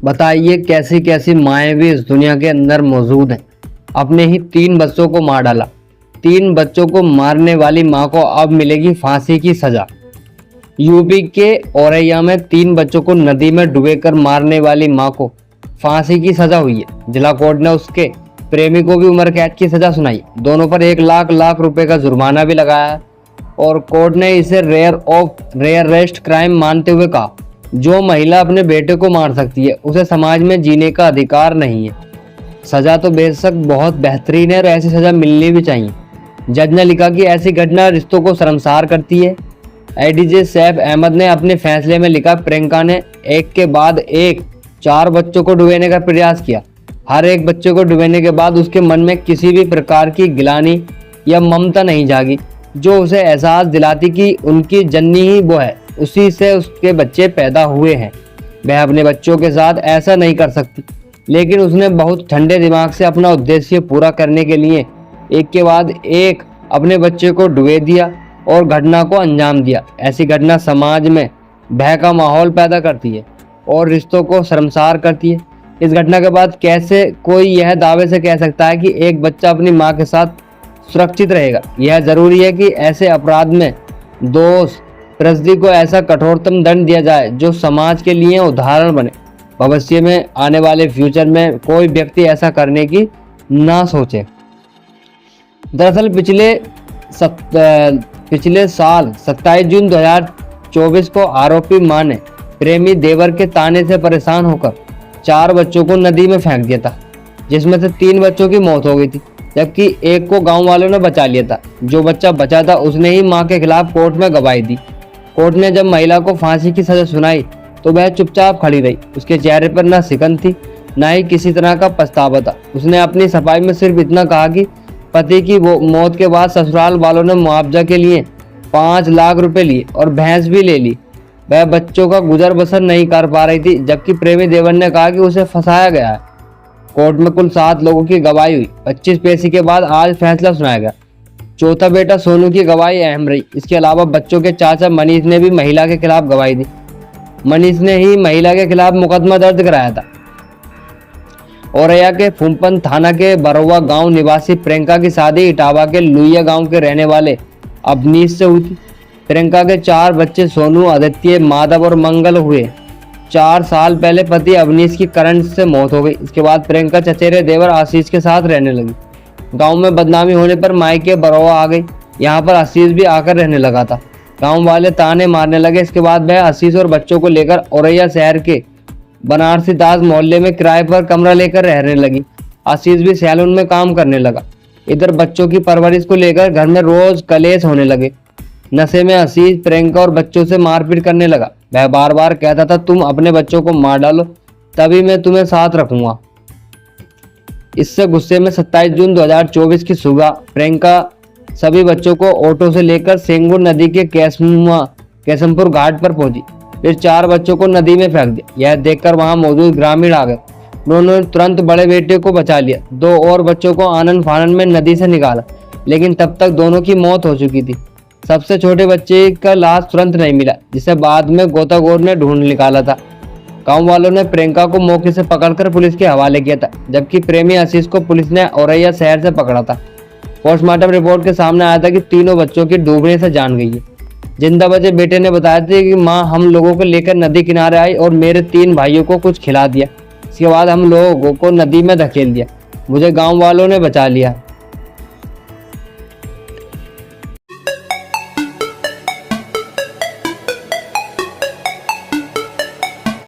बताइए कैसी कैसी माएँ भी इस दुनिया के अंदर मौजूद हैं। अपने ही 3 बच्चों को मार डाला। 3 बच्चों को मारने वाली मां को अब मिलेगी फांसी की सजा। यूपी के औरैया में 3 बच्चों को नदी में डुबोकर मारने वाली मां को फांसी की सजा हुई है। जिला कोर्ट ने उसके प्रेमी को भी उम्र कैद की सजा सुनाई। दोनों पर 1 लाख रुपए का जुर्माना भी लगाया है और कोर्ट ने इसे रेयरेस्ट क्राइम मानते हुए कहा, जो महिला अपने बेटे को मार सकती है उसे समाज में जीने का अधिकार नहीं है। सजा तो बेशक बहुत बेहतरीन है और ऐसी सजा मिलनी भी चाहिए। जज ने लिखा कि ऐसी घटना रिश्तों को शर्मसार करती है। एडीजे सैफ अहमद ने अपने फैसले में लिखा, प्रियंका ने एक के बाद एक 4 बच्चों को डुबाने का प्रयास किया। हर एक बच्चे को डुबाने के बाद उसके मन में किसी भी प्रकार की गिलानी या ममता नहीं जागी, जो उसे एहसास दिलाती कि उनकी जननी ही वो है, उसी से उसके बच्चे पैदा हुए हैं। वह अपने बच्चों के साथ ऐसा नहीं कर सकती, लेकिन उसने बहुत ठंडे दिमाग से अपना उद्देश्य पूरा करने के लिए एक के बाद एक अपने बच्चे को डुबो दिया और घटना को अंजाम दिया। ऐसी घटना समाज में भय का माहौल पैदा करती है और रिश्तों को शर्मसार करती है। इस घटना के बाद कैसे कोई यह दावे से कह सकता है कि एक बच्चा अपनी मां के साथ सुरक्षित रहेगा। यह जरूरी है कि ऐसे अपराध में दोषी को ऐसा कठोरतम दंड दिया जाए जो समाज के लिए उदाहरण बने। भविष्य में आने वाले फ्यूचर में कोई व्यक्ति ऐसा करने की ना सोचे। दरअसल पिछले साल 27 जून 2024 को आरोपी मां ने प्रेमी देवर के ताने से परेशान होकर 4 बच्चों को नदी में फेंक दिया था, जिसमें से 3 बच्चों की मौत हो गई थी, जबकि एक को गांव वालों ने बचा लिया था। जो बच्चा बचा था उसने ही मां के खिलाफ कोर्ट में गवाही दी। कोर्ट ने जब महिला को फांसी की सजा सुनाई तो वह चुपचाप खड़ी रही। उसके चेहरे पर न सिकन थी, न ही किसी तरह का पछतावा था। उसने अपनी सफाई में सिर्फ इतना कहा कि पति की मौत के बाद ससुराल वालों ने मुआवजा के लिए 5 लाख रुपए लिए और भैंस भी ले ली। वह बच्चों का गुजर बसर नहीं कर पा रही थी, जबकि प्रेमी देवर ने कहा कि उसे फंसाया गया है। कोर्ट में कुल 7 लोगों की गवाही हुई। 25 पेशी के बाद आज फैसला सुनाया गया। चौथा बेटा सोनू की गवाही अहम रही। इसके अलावा बच्चों के चाचा मनीष ने भी महिला के खिलाफ गवाही दी। मनीष ने ही महिला के खिलाफ मुकदमा दर्ज कराया था। औरैया के फूमपन थाना के बरौवा गांव निवासी प्रियंका की शादी इटावा के लुइया गांव के रहने वाले अवनीश से हुई थी। प्रियंका के 4 बच्चे सोनू, आदित्य, माधव और मंगल हुए। 4 साल पहले पति अवनीश की करंट से मौत हो गई। इसके बाद प्रियंका चचेरे देवर आशीष के साथ रहने लगी। गांव में बदनामी होने पर मायके बरौवा आ गई। यहाँ पर आशीष भी आकर रहने लगा था। गांव वाले ताने मारने लगे। इसके बाद वह आशीष और बच्चों को लेकर औरैया शहर के बनारसी दास मोहल्ले में किराए पर कमरा लेकर रहने लगी। आशीष भी सैलून में काम करने लगा। इधर बच्चों की परवरिश को लेकर घर में रोज कलेश होने लगे। नशे में आशीष प्रियंका और बच्चों से मारपीट करने लगा। वह बार बार कहता था, तुम अपने बच्चों को मार डालो तभी मैं तुम्हें साथ रखूंगा। इससे गुस्से में 27 जून 2024 की सुबह प्रियंका सभी बच्चों को ऑटो से लेकर सेंगुर नदी के केशमपुर घाट पर पहुंची। फिर 4 बच्चों को नदी में फेंक दिया। यह देखकर वहां मौजूद ग्रामीण आ गए। उन्होंने तुरंत बड़े बेटे को बचा लिया। 2 और बच्चों को आनन फानन में नदी से निकाला, लेकिन तब तक दोनों की मौत हो चुकी थी। सबसे छोटे बच्चे का लाश तुरंत नहीं मिला, जिसे बाद में गोताखोर ने ढूंढ निकाला था। गांव वालों ने प्रियंका को मौके से पकड़कर पुलिस के हवाले किया था, जबकि प्रेमी आशीष को पुलिस ने औरैया शहर से पकड़ा था। पोस्टमार्टम रिपोर्ट के सामने आया था कि तीनों बच्चों की डूबने से जान गई है। जिंदा बचे बेटे ने बताया था कि मां हम लोगों को लेकर नदी किनारे आई और मेरे 3 भाइयों को कुछ खिला दिया। इसके बाद हम लोगों को नदी में धकेल दिया। मुझे गाँव वालों ने बचा लिया।